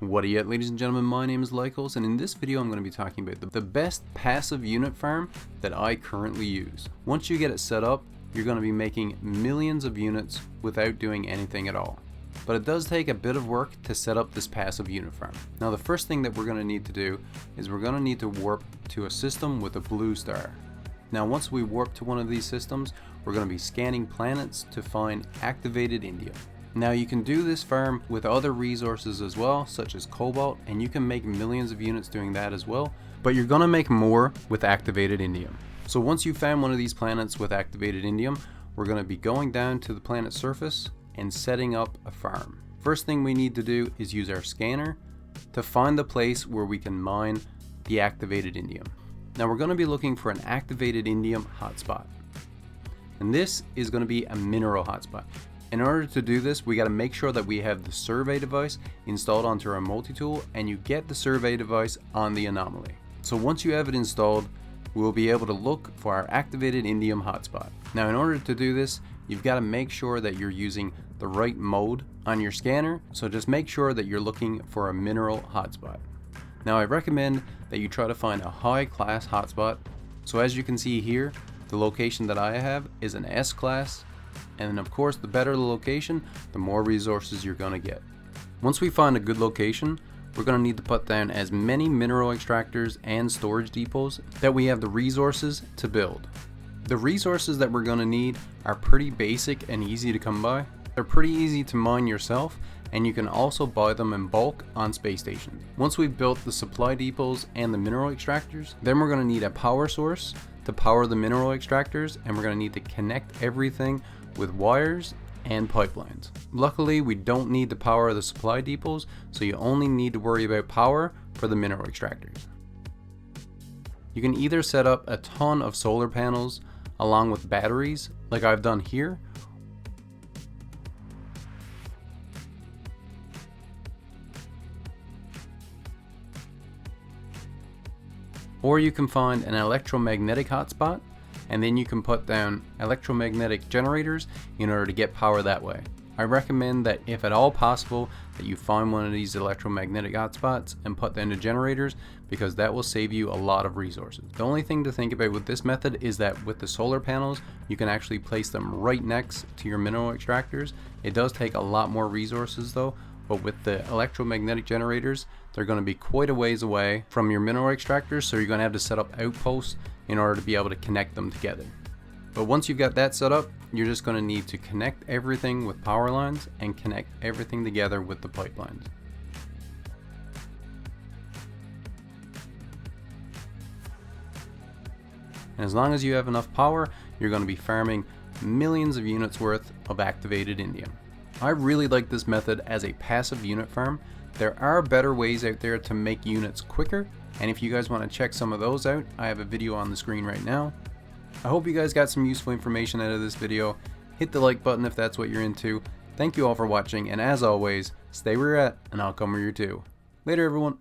What are you at, ladies and gentlemen? My name is Lycos, and in this video I'm going to be talking about the best passive unit farm that I currently use. Once you get it set up, you're going to be making millions of units without doing anything at all. But it does take a bit of work to set up this passive unit farm. Now the first thing that we're going to need to do is we're going to need to warp to a system with a blue star. Now once we warp to one of these systems, we're going to be scanning planets to find activated indium. Now you can do this farm with other resources as well, such as cobalt, and you can make millions of units doing that as well, but you're going to make more with activated indium. So once you found one of these planets with activated indium, we're going to be going down to the planet's surface and setting up a farm. First thing we need to do is use our scanner to find the place where we can mine the activated indium. Now we're going to be looking for an activated indium hotspot, and this is going to be a mineral hotspot. In order to do this, we got to make sure that we have the survey device installed onto our multi-tool, and you get the survey device on the anomaly. So once you have it installed, we'll be able to look for our activated indium hotspot. Now in order to do this, you've got to make sure that you're using the right mode on your scanner, so just make sure that you're looking for a mineral hotspot. Now I recommend that you try to find a high class hotspot. So as you can see here, the location that I have is an S class, and of course the better the location, the more resources you're going to get. Once we find a good location, we're going to need to put down as many mineral extractors and storage depots that we have the resources to build. The resources that we're going to need are pretty basic and easy to come by. They're pretty easy to mine yourself, and you can also buy them in bulk on space stations. Once we've built the supply depots and the mineral extractors, then we're going to need a power source to power the mineral extractors, and we're going to need to connect everything with wires and pipelines. Luckily, we don't need to power the supply depots, so you only need to worry about power for the mineral extractors. You can either set up a ton of solar panels along with batteries, like I've done here, or you can find an electromagnetic hotspot, and then you can put down electromagnetic generators in order to get power that way. I recommend that if at all possible that you find one of these electromagnetic hotspots and put down the generators, because that will save you a lot of resources. The only thing to think about with this method is that with the solar panels, you can actually place them right next to your mineral extractors. It does take a lot more resources though, but with the electromagnetic generators, they're going to be quite a ways away from your mineral extractors, so you're going to have to set up outposts in order to be able to connect them together. But once you've got that set up, you're just going to need to connect everything with power lines and connect everything together with the pipelines. And as long as you have enough power, you're going to be farming millions of units worth of activated indium. I really like this method as a passive unit farm. There are better ways out there to make units quicker, and if you guys want to check some of those out, I have a video on the screen right now. I hope you guys got some useful information out of this video. Hit the like button if that's what you're into. Thank you all for watching, and as always, stay where you're at, and I'll come where you're to. Later everyone.